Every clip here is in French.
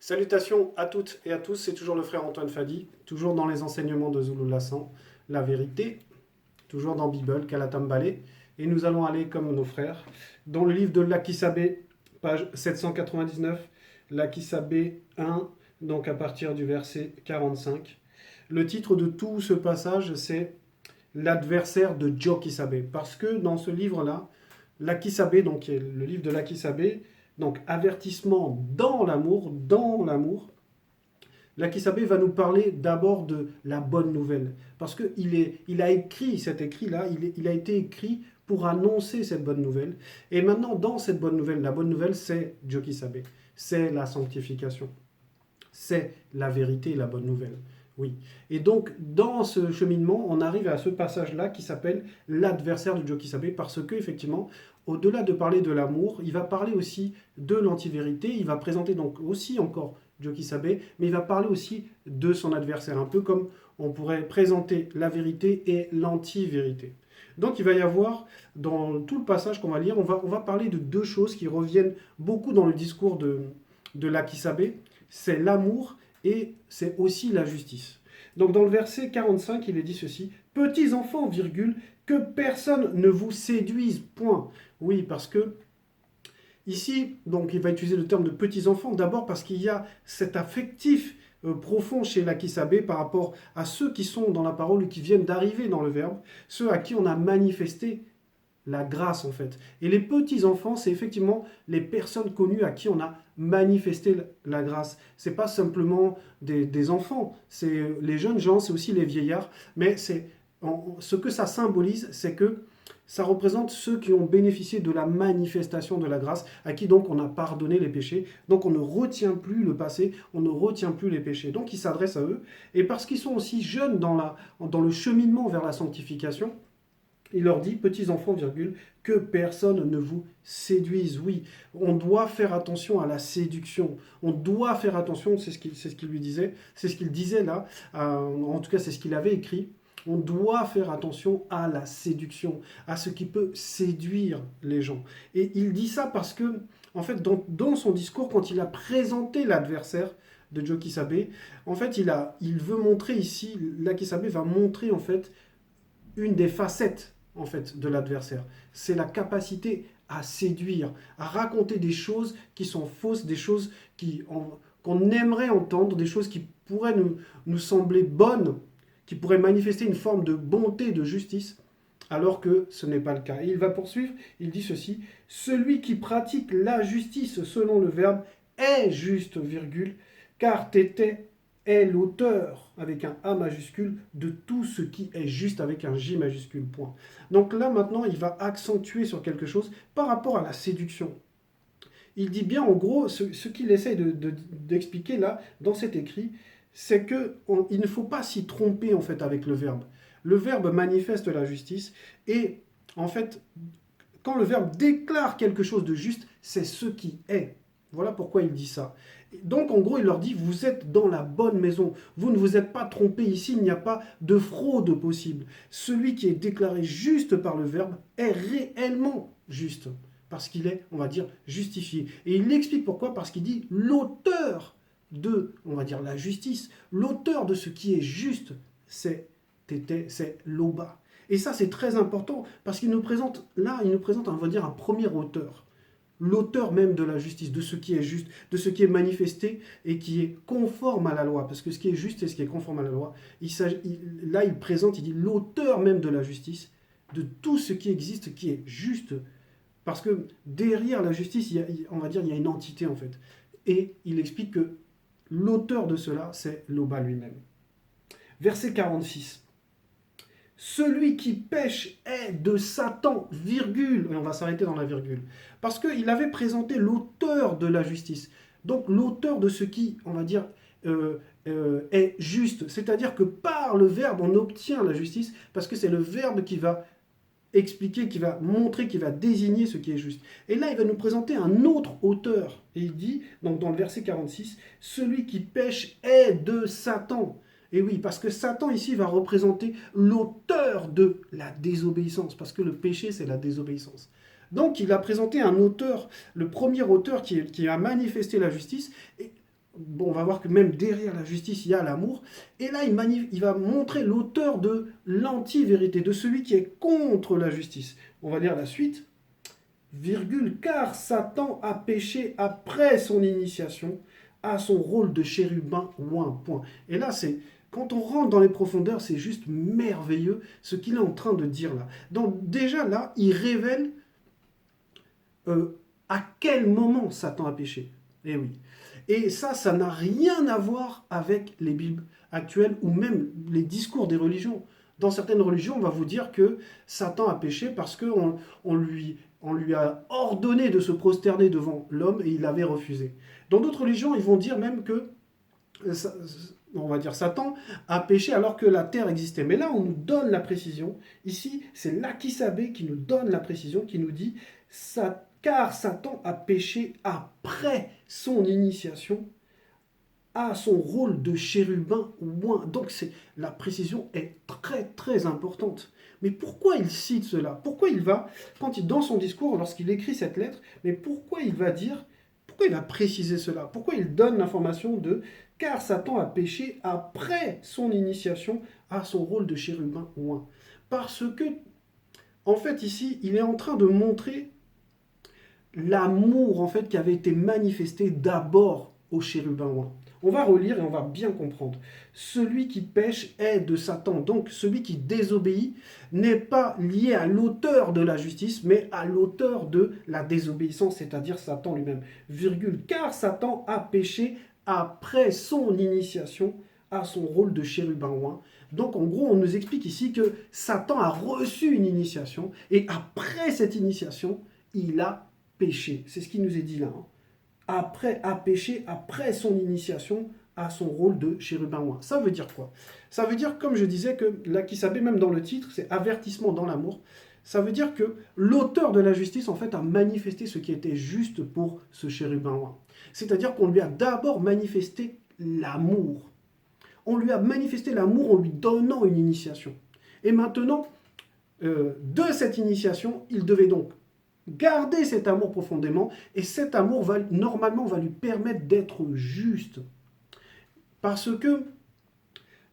Salutations à toutes et à tous, c'est toujours le frère Antoine Fadi, toujours dans les enseignements de Zulu Lassan, la vérité, toujours dans Bible, Kalatam Balé. Et nous allons aller comme nos frères dans le livre de Lakisabé, page 799, Lakisabé 1, donc à partir du verset 45. Le titre de tout ce passage, c'est l'adversaire de Jokisabé, parce que dans ce livre-là, Lakisabé, donc qui est le livre de Lakisabé, donc avertissement dans l'amour, Lakisabé va nous parler d'abord de la bonne nouvelle. Parce qu'il a écrit cet écrit-là, il a été écrit pour annoncer cette bonne nouvelle. Et maintenant, dans cette bonne nouvelle, la bonne nouvelle, c'est Jokisabé. C'est la sanctification. C'est la vérité et la bonne nouvelle. Oui. Et donc, dans ce cheminement, on arrive à ce passage-là qui s'appelle l'adversaire de Jokisabé, parce que, effectivement, au-delà de parler de l'amour, il va parler aussi de l'antivérité. Il va présenter donc aussi encore Jokisabé, mais il va parler aussi de son adversaire, un peu comme on pourrait présenter la vérité et l'antivérité. Donc, il va y avoir, dans tout le passage qu'on va lire, on va parler de deux choses qui reviennent beaucoup dans le discours de Lakisabé. C'est l'amour et c'est aussi la justice. Donc dans le verset 45, il est dit ceci: petits enfants, virgule, que personne ne vous séduise, point. Oui, parce que ici, donc il va utiliser le terme de petits enfants, d'abord parce qu'il y a cet affectif profond chez Lakisabé par rapport à ceux qui sont dans la parole ou qui viennent d'arriver dans le Verbe, ceux à qui on a manifesté la grâce en fait. Et les petits-enfants, c'est effectivement les personnes connues à qui on a manifesté la grâce. C'est pas simplement des enfants, c'est les jeunes gens, c'est aussi les vieillards, mais ce que ça symbolise, c'est que ça représente ceux qui ont bénéficié de la manifestation de la grâce, à qui donc on a pardonné les péchés. Donc on ne retient plus le passé, on ne retient plus les péchés. Donc il s'adresse à eux. Et parce qu'ils sont aussi jeunes dans le cheminement vers la sanctification, il leur dit, petits enfants, virgule, que personne ne vous séduise. Oui, on doit faire attention à la séduction. On doit faire attention, c'est ce qu'il lui disait, c'est ce qu'il disait là, en tout cas c'est ce qu'il avait écrit. On doit faire attention à la séduction, à ce qui peut séduire les gens. Et il dit ça parce que, en fait, dans son discours, quand il a présenté l'adversaire de Jokisabé, en fait, il veut montrer ici, Lakisabé va montrer en fait une des facettes en fait de l'adversaire. C'est la capacité à séduire, à raconter des choses qui sont fausses, des choses qu'on aimerait entendre, des choses qui pourraient nous sembler bonnes, qui pourraient manifester une forme de bonté, de justice, alors que ce n'est pas le cas. Et il va poursuivre, il dit ceci: celui qui pratique la justice selon le Verbe est juste, virgule, car t'étais est l'auteur, avec un A majuscule, de tout ce qui est juste, avec un J majuscule, point. Donc là, maintenant, il va accentuer sur quelque chose par rapport à la séduction. Il dit bien, en gros, ce qu'il essaie d'expliquer là, dans cet écrit, c'est qu'il ne faut pas s'y tromper, en fait, avec le Verbe. Le Verbe manifeste la justice, et, en fait, quand le Verbe déclare quelque chose de juste, c'est ce qui est. Voilà pourquoi il dit ça. Donc, en gros, il leur dit, vous êtes dans la bonne maison. Vous ne vous êtes pas trompé ici, il n'y a pas de fraude possible. Celui qui est déclaré juste par le Verbe est réellement juste, parce qu'il est, on va dire, justifié. Et il explique pourquoi, parce qu'il dit, l'auteur de, on va dire, la justice, l'auteur de ce qui est juste, c'est Loba. Et ça, c'est très important, parce qu'il nous présente, là, il nous présente, on va dire, un premier auteur. L'auteur même de la justice, de ce qui est juste, de ce qui est manifesté et qui est conforme à la loi. Parce que ce qui est juste et ce qui est conforme à la loi, là il présente, il dit l'auteur même de la justice, de tout ce qui existe, qui est juste. Parce que derrière la justice, on va dire, il y a une entité en fait. Et il explique que l'auteur de cela, c'est Loba lui-même. Verset 46. Celui qui pêche est de Satan, virgule, et on va s'arrêter dans la virgule, parce qu'il avait présenté l'auteur de la justice, donc l'auteur de ce qui, on va dire, est juste, c'est-à-dire que par le Verbe, on obtient la justice, parce que c'est le Verbe qui va expliquer, qui va montrer, qui va désigner ce qui est juste. Et là, il va nous présenter un autre auteur, et il dit, donc dans le verset 46, celui qui pêche est de Satan. Et oui, parce que Satan ici va représenter l'auteur de la désobéissance, parce que le péché, c'est la désobéissance. Donc il a présenté un auteur, le premier auteur qui a manifesté la justice, et bon, on va voir que même derrière la justice, il y a l'amour. Et là, il va montrer l'auteur de l'anti-vérité, de celui qui est contre la justice. On va lire la suite. Virgule, car Satan a péché après son initiation à son rôle de chérubin ou un point. Et là, c'est quand on rentre dans les profondeurs, c'est juste merveilleux ce qu'il est en train de dire là. Donc déjà là, il révèle à quel moment Satan a péché. Eh oui. Et ça n'a rien à voir avec les Bibles actuelles ou même les discours des religions. Dans certaines religions, on va vous dire que Satan a péché parce qu'on on lui a ordonné de se prosterner devant l'homme et il avait refusé. Dans d'autres religions, ils vont dire même que on va dire Satan a péché alors que la terre existait. Mais là, on nous donne la précision. Ici, c'est l'Akisabé qui nous donne la précision, qui nous dit car Satan a péché après son initiation à son rôle de chérubin ou oint. Donc la précision est très très importante. Mais pourquoi il cite cela? Pourquoi il va, dans son discours, lorsqu'il écrit cette lettre, mais pourquoi il va dire, pourquoi il va préciser cela? Pourquoi il donne l'information de car Satan a péché après son initiation à son rôle de chérubin ou oint? Parce que, en fait, ici, il est en train de montrer l'amour en fait qui avait été manifesté d'abord au chérubin oint. On va relire et on va bien comprendre. Celui qui pêche est de Satan. Donc celui qui désobéit n'est pas lié à l'auteur de la justice, mais à l'auteur de la désobéissance, c'est-à-dire Satan lui-même. Virgule, car Satan a péché après son initiation à son rôle de chérubin oint. Donc en gros, on nous explique ici que Satan a reçu une initiation et après cette initiation, il a péché. C'est ce qui nous est dit là. Après, a péché après son initiation à son rôle de chérubin oint. Ça veut dire quoi? Ça veut dire, comme je disais, que l'Akisabé, même dans le titre, c'est avertissement dans l'amour. Ça veut dire que l'auteur de la justice, en fait, a manifesté ce qui était juste pour ce chérubin oint. C'est-à-dire qu'on lui a d'abord manifesté l'amour. On lui a manifesté l'amour en lui donnant une initiation. Et maintenant, de cette initiation, il devait donc garder cet amour profondément, et cet amour normalement va lui permettre d'être juste. Parce que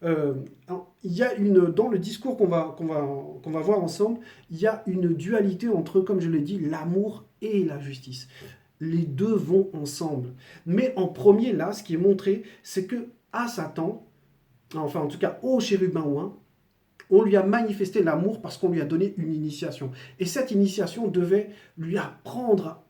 il y a dans le discours qu'on va voir ensemble, il y a une dualité entre, comme je l'ai dit, l'amour et la justice. Les deux vont ensemble. Mais en premier, là, ce qui est montré, c'est que à Satan, enfin en tout cas au chérubin oint, on lui a manifesté l'amour parce qu'on lui a donné une initiation. Et cette initiation devait lui apprendre,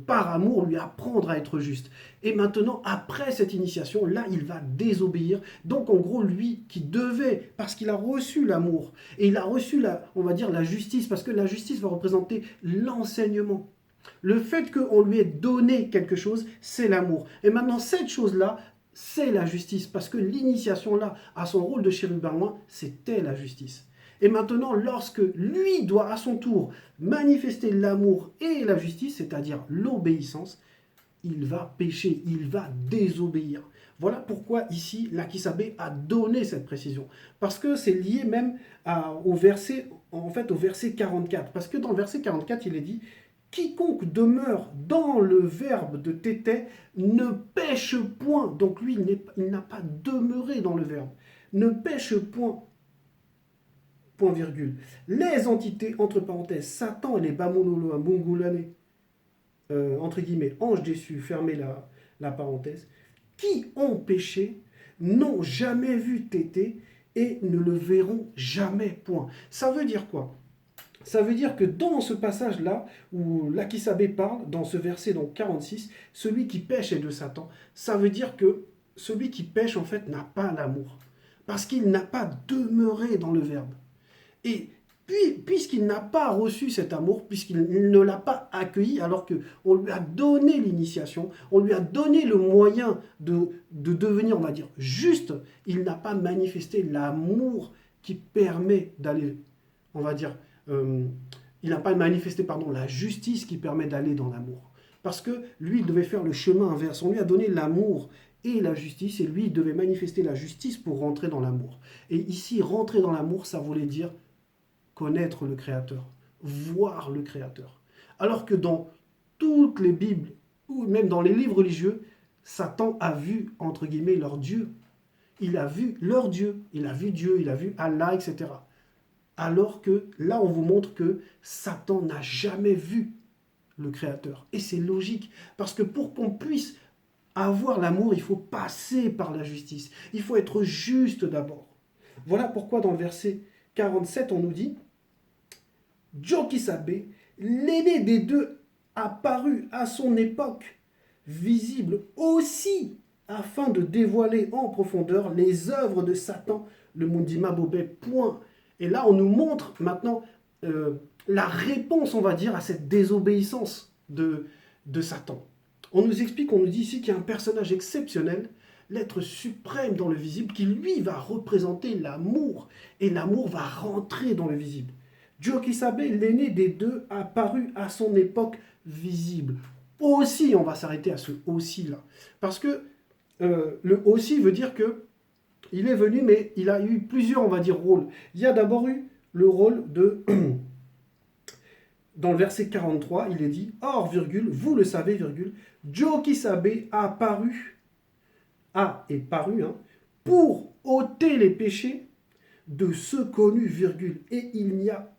par amour, lui apprendre à être juste. Et maintenant, après cette initiation, là, il va désobéir. Donc, en gros, lui qui devait, parce qu'il a reçu l'amour, et il a reçu, on va dire, la justice, parce que la justice va représenter l'enseignement. Le fait qu'on lui ait donné quelque chose, c'est l'amour. Et maintenant, cette chose-là, c'est la justice, parce que l'initiation là, à son rôle de chérubin oint, c'était la justice. Et maintenant, lorsque lui doit à son tour manifester l'amour et la justice, c'est-à-dire l'obéissance, il va pécher, il va désobéir. Voilà pourquoi ici, l'Akisabé a donné cette précision. Parce que c'est lié même au verset, en fait, au verset 44. Parce que dans le verset 44, il est dit quiconque demeure dans le verbe de tété ne pêche point. Donc lui, il n'a pas demeuré dans le verbe. Ne pêche point. Point virgule. Les entités, entre parenthèses, Satan et les Bamololo à Mungulane, entre guillemets, anges déçus, fermez la parenthèse, qui ont péché, n'ont jamais vu tété et ne le verront jamais. Point. Ça veut dire quoi? Ça veut dire que dans ce passage-là, où l'Akisabé parle, dans ce verset donc 46, celui qui pêche est de Satan, ça veut dire que celui qui pêche, en fait, n'a pas l'amour. Parce qu'il n'a pas demeuré dans le verbe. Et puis, puisqu'il n'a pas reçu cet amour, puisqu'il ne l'a pas accueilli, alors qu'on lui a donné l'initiation, on lui a donné le moyen de devenir, on va dire, juste, il n'a pas manifesté l'amour qui permet d'aller, on va dire, il n'a pas manifesté, pardon, la justice qui permet d'aller dans l'amour. Parce que lui, il devait faire le chemin inverse. On lui a donné l'amour et la justice, et lui, il devait manifester la justice pour rentrer dans l'amour. Et ici, rentrer dans l'amour, ça voulait dire connaître le Créateur, voir le Créateur. Alors que dans toutes les Bibles, ou même dans les livres religieux, Satan a vu, entre guillemets, leur Dieu. Il a vu leur Dieu. Il a vu Dieu, il a vu Allah, etc. Alors que là, on vous montre que Satan n'a jamais vu le Créateur. Et c'est logique. Parce que pour qu'on puisse avoir l'amour, il faut passer par la justice. Il faut être juste d'abord. Voilà pourquoi dans le verset 47, on nous dit Jokisabe, l'aîné des deux, apparu à son époque, visible aussi afin de dévoiler en profondeur les œuvres de Satan, le Mundima Bobé, point. Et là, on nous montre maintenant la réponse, on va dire, à cette désobéissance de Satan. On nous explique, on nous dit ici qu'il y a un personnage exceptionnel, l'être suprême dans le visible, qui lui va représenter l'amour, et l'amour va rentrer dans le visible. Jokisabe, l'aîné des deux, apparu à son époque visible. Aussi, on va s'arrêter à ce aussi là, parce que le aussi veut dire que il est venu, mais il a eu plusieurs, on va dire, rôles. Il y a d'abord eu le rôle de dans le verset 43, il est dit « Or, virgule, vous le savez, virgule, Jokisabe a paru, est paru, hein, pour ôter les péchés de ceux connus, virgule, et il n'y a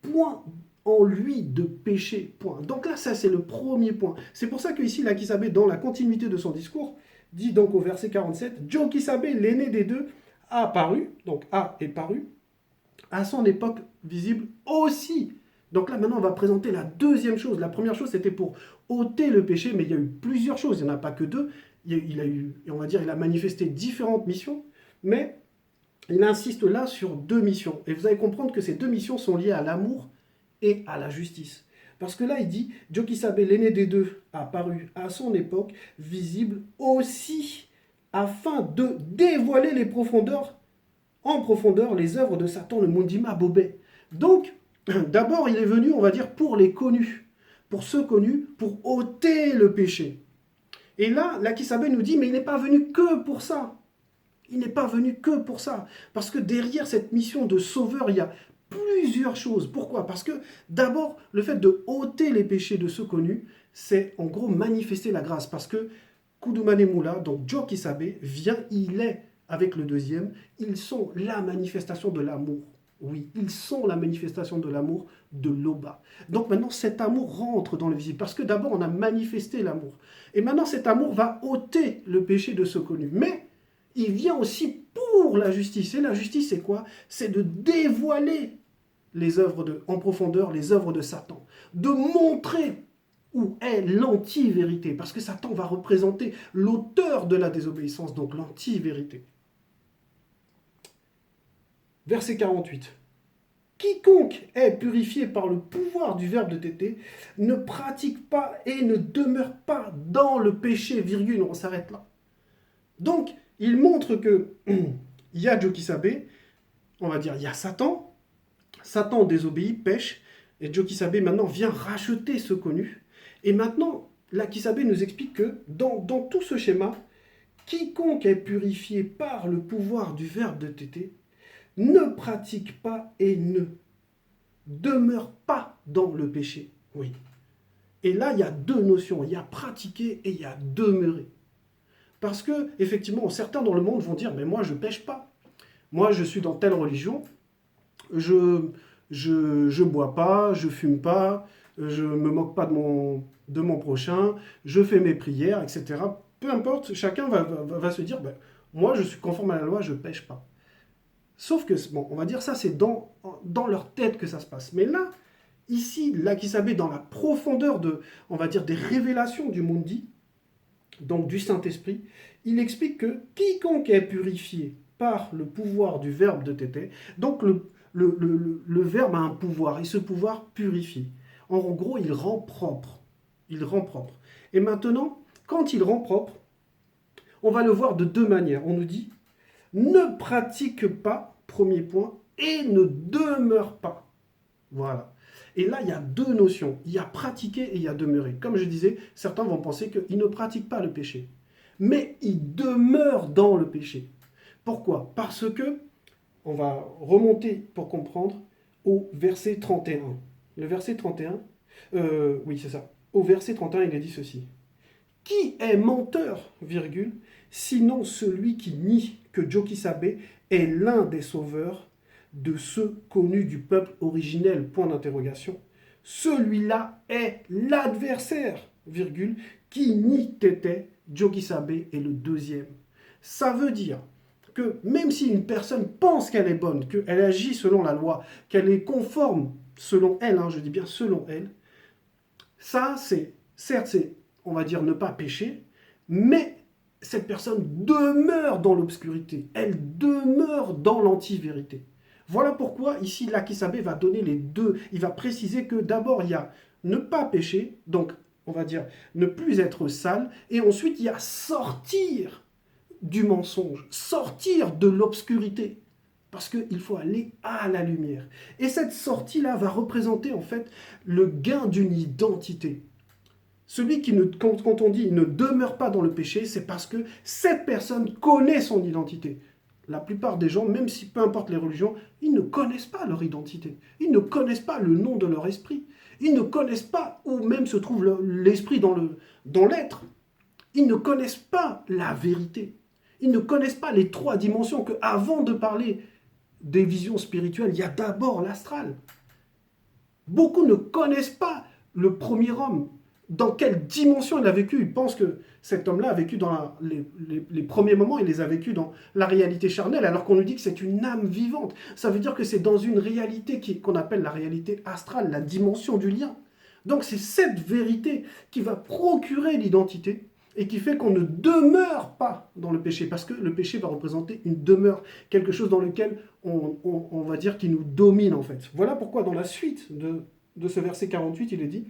point en lui de péché, point. » Donc là, ça c'est le premier point. C'est pour ça que ici, l'Akisabe, dans la continuité de son discours, dit donc au verset 47, « Jokisabe, l'aîné des deux, a paru, donc a est paru, à son époque visible aussi. » Donc là, maintenant, on va présenter la deuxième chose. La première chose, c'était pour ôter le péché, mais il y a eu plusieurs choses, il n'y en a pas que deux. Il a eu, on va dire, il a manifesté différentes missions, mais il insiste là sur deux missions. Et vous allez comprendre que ces deux missions sont liées à l'amour et à la justice. Parce que là, il dit, Jokisabe, l'aîné des deux, a paru à son époque, visible aussi, afin de dévoiler les profondeurs, en profondeur, les œuvres de Satan, le Mundima Bobé. Donc, d'abord, il est venu, on va dire, pour les connus, pour ceux connus, pour ôter le péché. Et là, l'Akisabe nous dit, mais il n'est pas venu que pour ça. Il n'est pas venu que pour ça. Parce que derrière cette mission de sauveur, il y a plusieurs choses. Pourquoi? Parce que d'abord, le fait de ôter les péchés de ceux connus, c'est en gros manifester la grâce. Parce que Kudumane Mula, donc Jokisabe, vient, il est avec le deuxième, ils sont la manifestation de l'amour. Oui, ils sont la manifestation de l'amour de l'Oba. Donc maintenant, cet amour rentre dans le visible. Parce que d'abord, on a manifesté l'amour. Et maintenant, cet amour va ôter le péché de ceux connus. Mais il vient aussi pour la justice. Et la justice, c'est quoi? C'est de dévoiler les œuvres en profondeur, les œuvres de Satan. De montrer où est l'anti-vérité. Parce que Satan va représenter l'auteur de la désobéissance, donc l'anti-vérité. Verset 48. Quiconque est purifié par le pouvoir du verbe de tété ne pratique pas et ne demeure pas dans le péché, virgule, on s'arrête là. Donc, il montre que il y a Jokisabe, on va dire, il y a Satan. Satan désobéit, pêche, et Jokisabe maintenant vient racheter ce connu. Et maintenant, l'Akisabe nous explique que dans tout ce schéma, quiconque est purifié par le pouvoir du verbe de tété ne pratique pas et ne demeure pas dans le péché. Oui. Et là, il y a deux notions. Il y a pratiquer et il y a demeurer. Parce que, effectivement, certains dans le monde vont dire, mais moi, je ne pêche pas. Moi, je suis dans telle religion, je bois pas, je fume pas, je me moque pas de mon prochain, je fais mes prières, etc. Peu importe, chacun va se dire, ben, moi, je suis conforme à la loi, je ne pêche pas. Sauf que, bon, on va dire ça, c'est dans leur tête que ça se passe. Mais là, ici, l'Akisabe, dans la profondeur on va dire, des révélations du Mundi, donc du Saint-Esprit, il explique que quiconque est purifié par le pouvoir du verbe de tété, donc le verbe a un pouvoir, et ce pouvoir purifie. En gros, il rend propre. Il rend propre. Et maintenant, quand il rend propre, on va le voir de deux manières. On nous dit, ne pratique pas, premier point, et ne demeure pas. Voilà. Et là, il y a deux notions. Il y a pratiquer et il y a demeurer. Comme je disais, certains vont penser qu'ils ne pratiquent pas le péché. Mais ils demeurent dans le péché. Pourquoi? Parce que, on va remonter pour comprendre au verset 31. Le verset 31, oui c'est ça. Au verset 31, il est dit ceci. Qui est menteur, virgule, sinon celui qui nie que Jokisabe est l'un des sauveurs de ceux connus du peuple originel, point d'interrogation. Celui-là est l'adversaire, virgule, qui nie Tété, Jokisabe est le deuxième. Ça veut dire que même si une personne pense qu'elle est bonne, qu'elle agit selon la loi, qu'elle est conforme selon elle, je dis bien selon elle, ça c'est, certes c'est, on va dire ne pas pécher, mais cette personne demeure dans l'obscurité, elle demeure dans l'anti-vérité. Voilà pourquoi ici l'Akisabe va donner les deux, il va préciser que d'abord il y a ne pas pécher, donc on va dire ne plus être sale, et ensuite il y a sortir du mensonge, sortir de l'obscurité, parce qu'il faut aller à la lumière. Et cette sortie-là va représenter en fait le gain d'une identité. Celui qui, quand on dit ne demeure pas dans le péché, c'est parce que cette personne connaît son identité. La plupart des gens, même si peu importe les religions, ils ne connaissent pas leur identité. Ils ne connaissent pas le nom de leur esprit. Ils ne connaissent pas où même se trouve l'esprit dans l'être. Ils ne connaissent pas la vérité. Ils ne connaissent pas les trois dimensions que, avant de parler des visions spirituelles, il y a d'abord l'astral. Beaucoup ne connaissent pas le premier homme. Dans quelle dimension il a vécu? Ils pensent que cet homme-là a vécu dans les premiers moments, il les a vécus dans la réalité charnelle, alors qu'on nous dit que c'est une âme vivante. Ça veut dire que c'est dans une réalité qu'on appelle la réalité astrale, la dimension du lien. Donc c'est cette vérité qui va procurer l'identité et qui fait qu'on ne demeure pas dans le péché, parce que le péché va représenter une demeure, quelque chose dans lequel on va dire qui nous domine en fait. Voilà pourquoi dans la suite de ce verset 48, il est dit,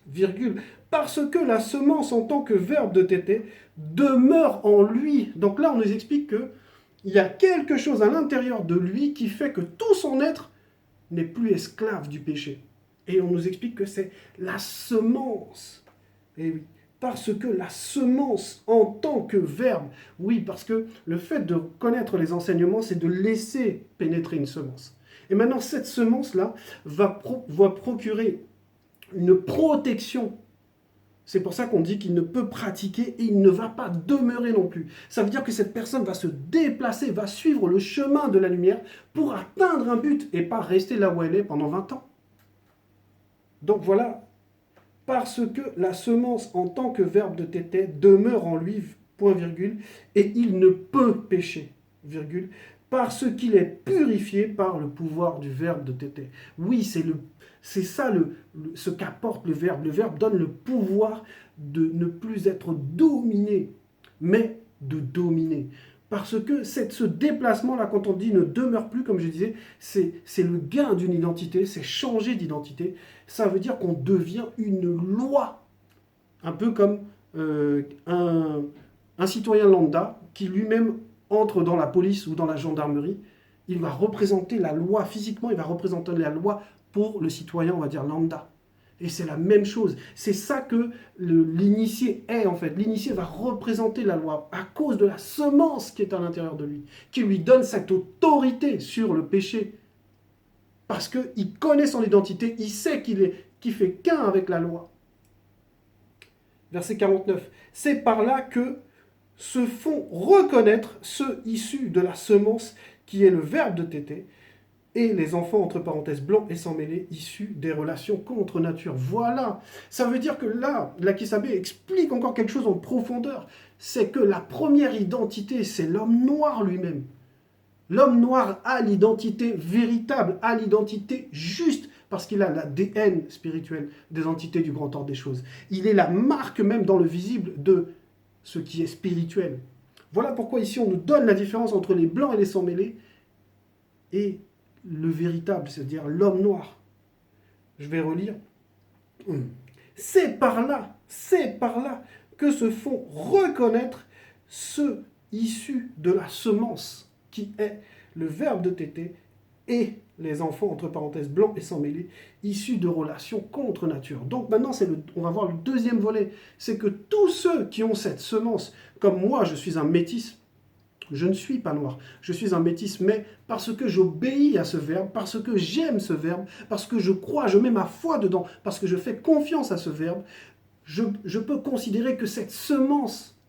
virgule, parce que la semence en tant que verbe de Tété demeure en lui. Donc là, on nous explique qu'il y a quelque chose à l'intérieur de lui qui fait que tout son être n'est plus esclave du péché. Et on nous explique que c'est la semence. Et oui, parce que la semence en tant que verbe, oui, parce que le fait de connaître les enseignements, c'est de laisser pénétrer une semence. Et maintenant, cette semence-là va procurer une protection. C'est pour ça qu'on dit qu'il ne peut pratiquer et il ne va pas demeurer non plus. Ça veut dire que cette personne va se déplacer, va suivre le chemin de la lumière pour atteindre un but et pas rester là où elle est pendant 20 ans. Donc voilà, parce que la semence en tant que verbe de Tété demeure en lui, point virgule, et il ne peut pécher, virgule, parce qu'il est purifié par le pouvoir du verbe de Tété. Oui, c'est ça ce qu'apporte le verbe. Le verbe donne le pouvoir de ne plus être dominé, mais de dominer. Parce que ce déplacement-là, quand on dit ne demeure plus, comme je disais, c'est le gain d'une identité, c'est changer d'identité. Ça veut dire qu'on devient une loi. Un peu comme un citoyen lambda qui lui-même entre dans la police ou dans la gendarmerie. Il va représenter la loi physiquement, il va représenter la loi pour le citoyen, on va dire lambda. Et c'est la même chose. C'est ça que l'initié est en fait. L'initié va représenter la loi à cause de la semence qui est à l'intérieur de lui, qui lui donne cette autorité sur le péché. Parce qu'il connaît son identité, il sait qu'il fait qu'un avec la loi. Verset 49. C'est par là que se font reconnaître ceux issus de la semence qui est le verbe de Tété, et les enfants, entre parenthèses, blancs et sans mêler, issus des relations contre nature. Voilà. Ça veut dire que là, l'Akisabe explique encore quelque chose en profondeur. C'est que la première identité, c'est l'homme noir lui-même. L'homme noir a l'identité véritable, a l'identité juste, parce qu'il a l'ADN spirituel des entités du grand ordre des choses. Il est la marque même dans le visible de ce qui est spirituel. Voilà pourquoi ici on nous donne la différence entre les blancs et les sans mêlés et le véritable, c'est-à-dire l'homme noir. Je vais relire. C'est par là que se font reconnaître ceux issus de la semence, qui est le verbe de Tété, et les enfants, entre parenthèses, blancs et sans mêler, issus de relations contre nature. Donc maintenant, on va voir le deuxième volet. C'est que tous ceux qui ont cette semence, comme moi, je suis un métis, je ne suis pas noir, je suis un métis, mais parce que j'obéis à ce verbe, parce que j'aime ce verbe, parce que je crois, je mets ma foi dedans, parce que je fais confiance à ce verbe, je peux considérer que cette semence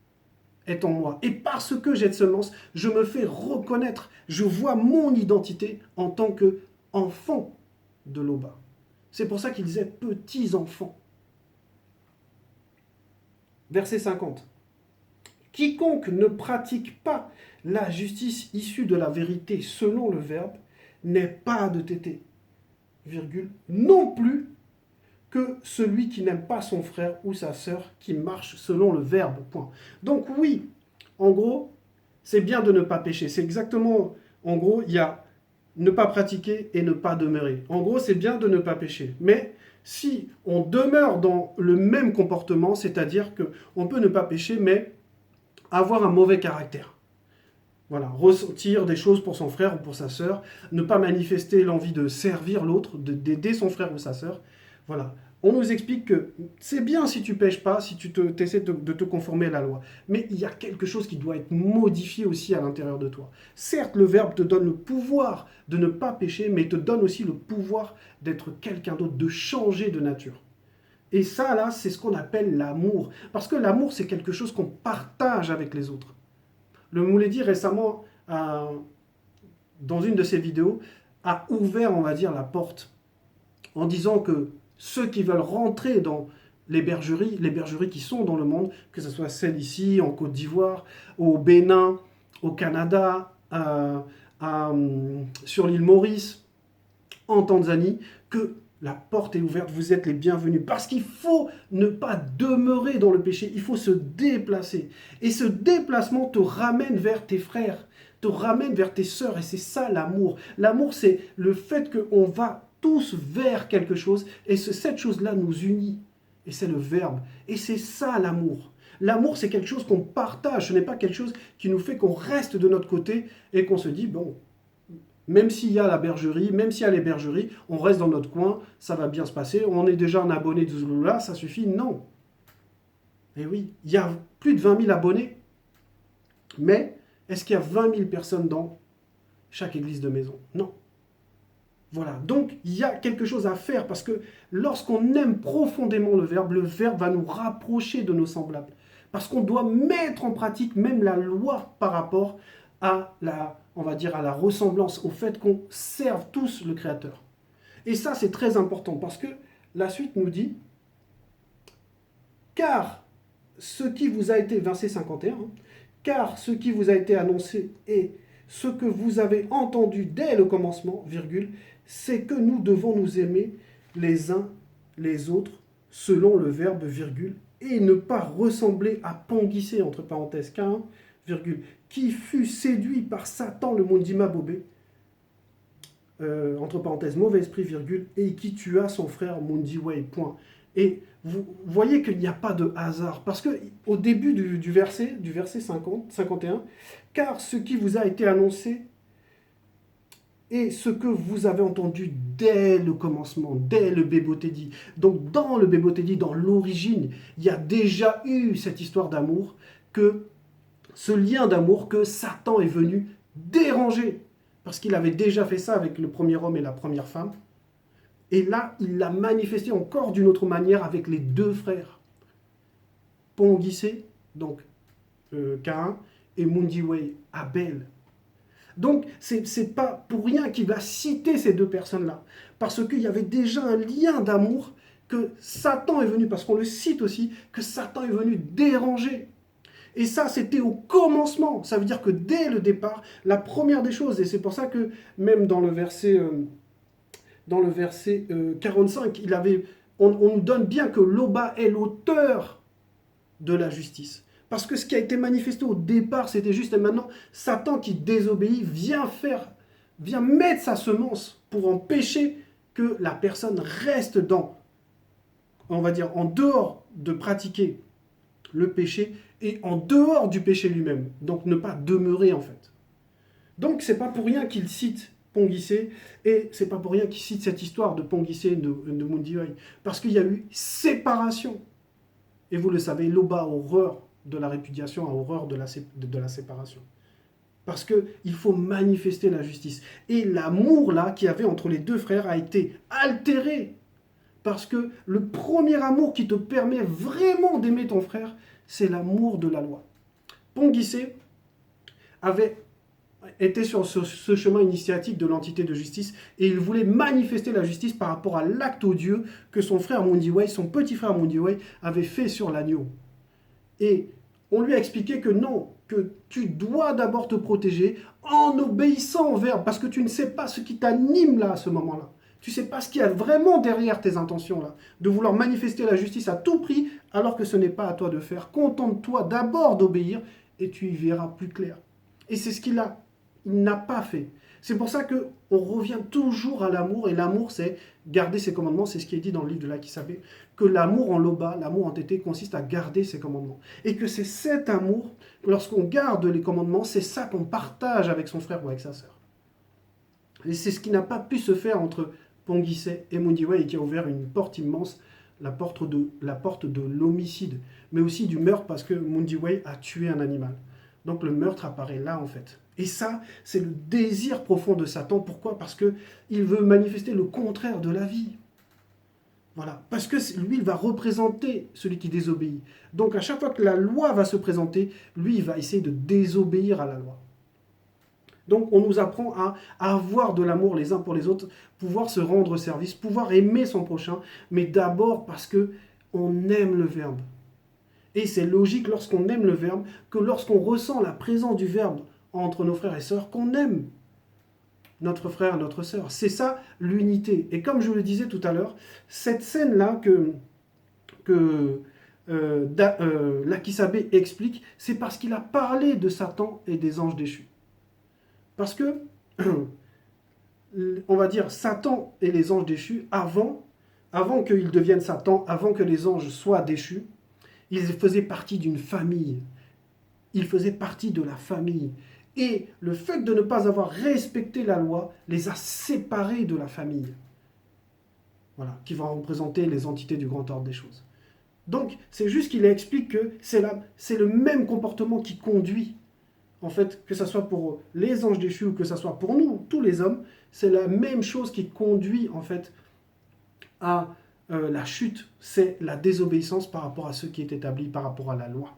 est en moi. Et parce que j'ai cette semence, je me fais reconnaître. Je vois mon identité en tant qu'enfant de Loba. C'est pour ça qu'il disait petits enfants. Verset 50. Quiconque ne pratique pas la justice issue de la vérité selon le verbe n'est pas de tété, virgule, non plus que celui qui n'aime pas son frère ou sa sœur qui marche selon le verbe. Point. Donc oui, en gros, c'est bien de ne pas pécher. C'est exactement, en gros, il y a ne pas pratiquer et ne pas demeurer. En gros, c'est bien de ne pas pécher. Mais si on demeure dans le même comportement, c'est-à-dire qu'on peut ne pas pécher, mais avoir un mauvais caractère. Voilà, ressentir des choses pour son frère ou pour sa sœur, ne pas manifester l'envie de servir l'autre, d'aider son frère ou sa sœur. Voilà. On nous explique que c'est bien si tu pêches pas, si tu essaies de te conformer à la loi. Mais il y a quelque chose qui doit être modifié aussi à l'intérieur de toi. Certes, le verbe te donne le pouvoir de ne pas pécher, mais il te donne aussi le pouvoir d'être quelqu'un d'autre, de changer de nature. Et ça, là, c'est ce qu'on appelle l'amour. Parce que l'amour, c'est quelque chose qu'on partage avec les autres. Le Mouledi, récemment, dans une de ses vidéos, a ouvert, on va dire, la porte en disant que ceux qui veulent rentrer dans les bergeries qui sont dans le monde, que ce soit celles ici, en Côte d'Ivoire, au Bénin, au Canada, sur l'île Maurice, en Tanzanie, que la porte est ouverte, vous êtes les bienvenus. Parce qu'il faut ne pas demeurer dans le péché, il faut se déplacer. Et ce déplacement te ramène vers tes frères, te ramène vers tes sœurs, et c'est ça l'amour. L'amour, c'est le fait qu'on va tous vers quelque chose, et cette chose-là nous unit. Et c'est le verbe. Et c'est ça l'amour. L'amour, c'est quelque chose qu'on partage, ce n'est pas quelque chose qui nous fait qu'on reste de notre côté et qu'on se dit, bon, même s'il y a la bergerie, même s'il y a les bergeries, on reste dans notre coin, ça va bien se passer, on est déjà un abonné de Zulula, ça suffit. Non. Et oui, il y a plus de 20 000 abonnés. Mais est-ce qu'il y a 20 000 personnes dans chaque église de maison? Non. Voilà, donc il y a quelque chose à faire parce que lorsqu'on aime profondément le verbe va nous rapprocher de nos semblables. Parce qu'on doit mettre en pratique même la loi par rapport à on va dire, à la ressemblance, au fait qu'on serve tous le Créateur. Et ça, c'est très important parce que la suite nous dit, car ce qui vous a été, verset 51, car ce qui vous a été annoncé et ce que vous avez entendu dès le commencement, virgule, c'est que nous devons nous aimer les uns les autres selon le verbe, virgule, et ne pas ressembler à Panguissé, entre parenthèses, Caïn, virgule, qui fut séduit par Satan, le Mondima Bobé, entre parenthèses, mauvais esprit, virgule, et qui tua son frère Mondiway, point. Et vous voyez qu'il n'y a pas de hasard, parce qu'au début du verset 51, car ce qui vous a été annoncé et ce que vous avez entendu dès le commencement, dès le Bébotedi. Donc dans le Bébotedi, dans l'origine, il y a déjà eu cette histoire d'amour, ce lien d'amour que Satan est venu déranger, parce qu'il avait déjà fait ça avec le premier homme et la première femme. Et là, il l'a manifesté encore d'une autre manière avec les deux frères. Panguissé, donc Caïn, et Mundiway, Abel. Donc, c'est pas pour rien qu'il va citer ces deux personnes-là. Parce qu'il y avait déjà un lien d'amour que Satan est venu, parce qu'on le cite aussi, que Satan est venu déranger. Et ça, c'était au commencement. Ça veut dire que dès le départ, la première des choses, et c'est pour ça que même dans le verset 45, on nous donne bien que Loba est l'auteur de la justice. Parce que ce qui a été manifesté au départ, c'était juste, et maintenant, Satan qui désobéit vient mettre sa semence pour empêcher que la personne reste on va dire, en dehors de pratiquer le péché et en dehors du péché lui-même. Donc ne pas demeurer en fait. Donc c'est pas pour rien qu'il cite Panguissé et c'est pas pour rien qu'il cite cette histoire de Panguissé de Mundiway. Parce qu'il y a eu séparation. Et vous le savez, Loba a horreur de la répudiation, a horreur de la séparation. Parce qu'il faut manifester la justice. Et l'amour là qu'il y avait entre les deux frères a été altéré Parce que le premier amour qui te permet vraiment d'aimer ton frère, c'est l'amour de la loi. Ponguissé avait était sur ce chemin initiatique de l'entité de justice et il voulait manifester la justice par rapport à l'acte odieux que son frère Mundiwei, son petit frère Mundiwei, avait fait sur l'agneau. Et on lui a expliqué que non, que tu dois d'abord te protéger en obéissant au verbe, parce que tu ne sais pas ce qui t'anime là à ce moment-là. Tu ne sais pas ce qu'il y a vraiment derrière tes intentions là, de vouloir manifester la justice à tout prix, alors que ce n'est pas à toi de faire. Contente-toi d'abord d'obéir et tu y verras plus clair. Et c'est ce qu'il n'a pas fait. C'est pour ça qu'on revient toujours à l'amour, et l'amour c'est garder ses commandements, c'est ce qui est dit dans le livre de l'Akisabé, que l'amour en loba, l'amour en tété, consiste à garder ses commandements. Et que c'est cet amour, lorsqu'on garde les commandements, c'est ça qu'on partage avec son frère ou avec sa sœur. Et c'est ce qui n'a pas pu se faire entre Ponguissé et Mundiwei, et qui a ouvert une porte immense, la porte de l'homicide, mais aussi du meurtre, parce que Mundiwei a tué un animal. Donc le meurtre apparaît là en fait. Et ça, c'est le désir profond de Satan. Pourquoi? Parce qu'il veut manifester le contraire de la vie. Voilà. Parce que lui, il va représenter celui qui désobéit. Donc à chaque fois que la loi va se présenter, lui, il va essayer de désobéir à la loi. Donc on nous apprend à avoir de l'amour les uns pour les autres, pouvoir se rendre service, pouvoir aimer son prochain, mais d'abord parce qu'on aime le Verbe. Et c'est logique lorsqu'on aime le Verbe, que lorsqu'on ressent la présence du Verbe entre nos frères et sœurs, qu'on aime notre frère et notre sœur. C'est ça l'unité. Et comme je vous le disais tout à l'heure, cette scène-là que l'Akisabé explique, c'est parce qu'il a parlé de Satan et des anges déchus. Parce que, on va dire, Satan et les anges déchus, avant qu'ils deviennent Satan, avant que les anges soient déchus, ils faisaient partie d'une famille. Ils faisaient partie de la famille. Et le fait de ne pas avoir respecté la loi les a séparés de la famille. Voilà, qui va représenter les entités du grand ordre des choses. Donc, c'est juste qu'il explique que c'est le même comportement qui conduit, en fait, que ce soit pour les anges déchus ou que ce soit pour nous, tous les hommes, c'est la même chose qui conduit, en fait, à la chute. C'est la désobéissance par rapport à ce qui est établi, par rapport à la loi.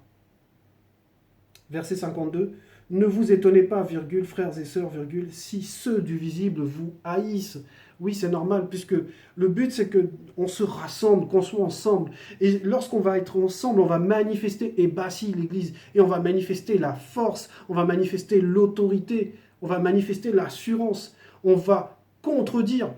Verset 52. Ne vous étonnez pas, virgule, frères et sœurs, virgule, si ceux du visible vous haïssent. Oui, c'est normal, puisque le but, c'est qu'on se rassemble, qu'on soit ensemble. Et lorsqu'on va être ensemble, on va manifester et bâtir l'Église. Et on va manifester la force, on va manifester l'autorité, on va manifester l'assurance. On va contredire,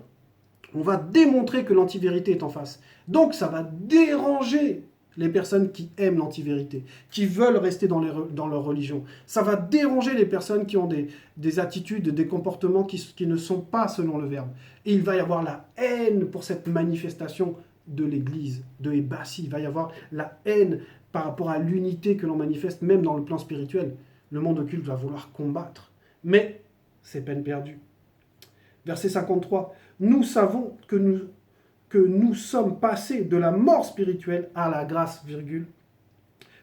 on va démontrer que l'antivérité est en face. Donc, ça va déranger les personnes qui aiment l'antivérité, qui veulent rester dans leur religion. Ça va déranger les personnes qui ont des attitudes, des comportements qui ne sont pas selon le Verbe. Et il va y avoir la haine pour cette manifestation de l'Église, de Ebassi. Il va y avoir la haine par rapport à l'unité que l'on manifeste, même dans le plan spirituel. Le monde occulte va vouloir combattre. Mais c'est peine perdue. Verset 53. Nous savons que nous sommes passés de la mort spirituelle à la grâce, virgule,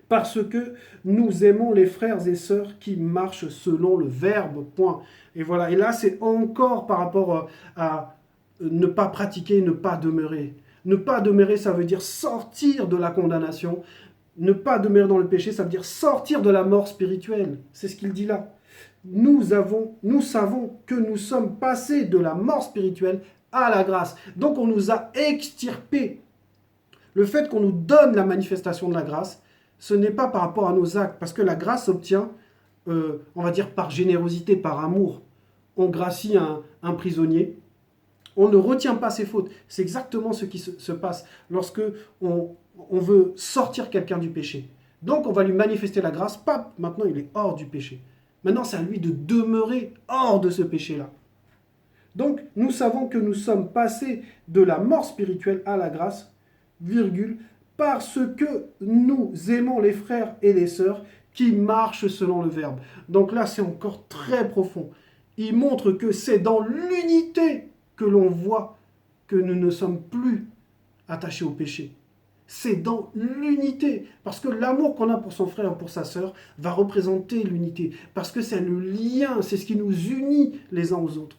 parce que nous aimons les frères et sœurs qui marchent selon le Verbe, point. Et voilà, et là c'est encore par rapport à ne pas pratiquer, ne pas demeurer. Ne pas demeurer, ça veut dire sortir de la condamnation. Ne pas demeurer dans le péché, ça veut dire sortir de la mort spirituelle. C'est ce qu'il dit là. Nous savons que nous sommes passés de la mort spirituelle à la grâce. Donc on nous a extirpés. Le fait qu'on nous donne la manifestation de la grâce, ce n'est pas par rapport à nos actes, parce que la grâce s'obtient, on va dire, par générosité, par amour. On gracie un prisonnier, on ne retient pas ses fautes. C'est exactement ce qui se passe lorsque on veut sortir quelqu'un du péché. Donc on va lui manifester la grâce, pap, maintenant il est hors du péché. Maintenant c'est à lui de demeurer hors de ce péché-là. Donc, nous savons que nous sommes passés de la mort spirituelle à la grâce, virgule, parce que nous aimons les frères et les sœurs qui marchent selon le Verbe. Donc là, c'est encore très profond. Il montre que c'est dans l'unité que l'on voit que nous ne sommes plus attachés au péché. C'est dans l'unité. Parce que l'amour qu'on a pour son frère ou pour sa sœur va représenter l'unité. Parce que c'est le lien, c'est ce qui nous unit les uns aux autres.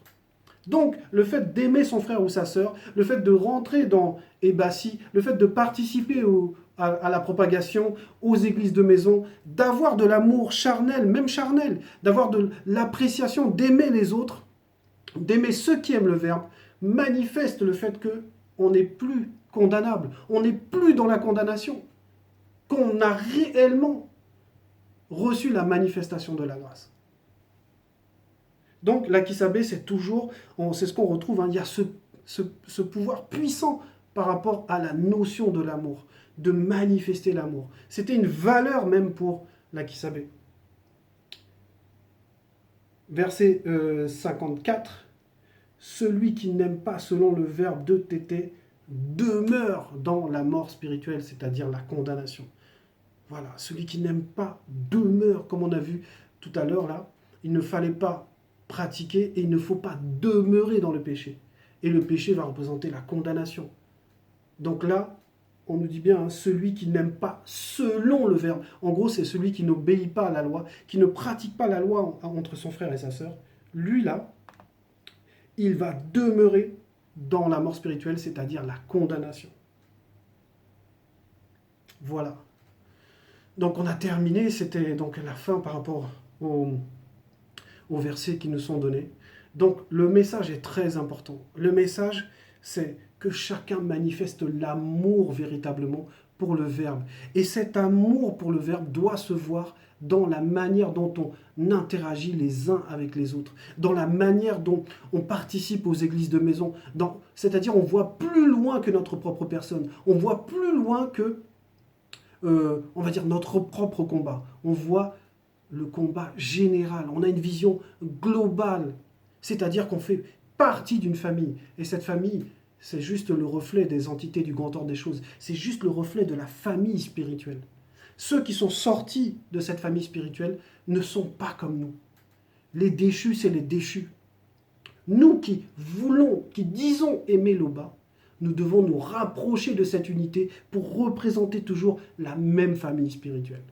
Donc, le fait d'aimer son frère ou sa sœur, le fait de rentrer dans Ebassi, le fait de participer à la propagation, aux églises de maison, d'avoir de l'amour charnel, même charnel, d'avoir de l'appréciation, d'aimer les autres, d'aimer ceux qui aiment le Verbe, manifeste le fait que on n'est plus condamnable, on n'est plus dans la condamnation, qu'on a réellement reçu la manifestation de la grâce. Donc l'Akisabé, c'est toujours, c'est ce qu'on retrouve, hein, il y a ce pouvoir puissant par rapport à la notion de l'amour, de manifester l'amour. C'était une valeur même pour l'Akisabé. Verset 54, celui qui n'aime pas selon le verbe de tété demeure dans la mort spirituelle, c'est-à-dire la condamnation. Voilà, celui qui n'aime pas demeure, comme on a vu tout à l'heure là, il ne fallait pas pratiquer et il ne faut pas demeurer dans le péché. Et le péché va représenter la condamnation. Donc là, on nous dit bien, hein, celui qui n'aime pas selon le verbe. En gros, c'est celui qui n'obéit pas à la loi, qui ne pratique pas la loi entre son frère et sa sœur. Lui là, il va demeurer dans la mort spirituelle, c'est-à-dire la condamnation. Voilà. Donc on a terminé, c'était donc la fin par rapport aux versets qui nous sont donnés. Donc le message est très important. Le message, c'est que chacun manifeste l'amour véritablement pour le Verbe. Et cet amour pour le Verbe doit se voir dans la manière dont on interagit les uns avec les autres, dans la manière dont on participe aux églises de maison, c'est-à-dire on voit plus loin que notre propre personne, on voit plus loin que, on va dire, notre propre combat. On voit le combat général, on a une vision globale, c'est-à-dire qu'on fait partie d'une famille, et cette famille, c'est juste le reflet des entités du grand ordre des choses, c'est juste le reflet de la famille spirituelle. Ceux qui sont sortis de cette famille spirituelle ne sont pas comme nous. Les déchus, c'est les déchus. Nous qui voulons, qui disons aimer l'Oba, nous devons nous rapprocher de cette unité pour représenter toujours la même famille spirituelle.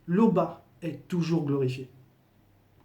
L'Oba est toujours glorifié.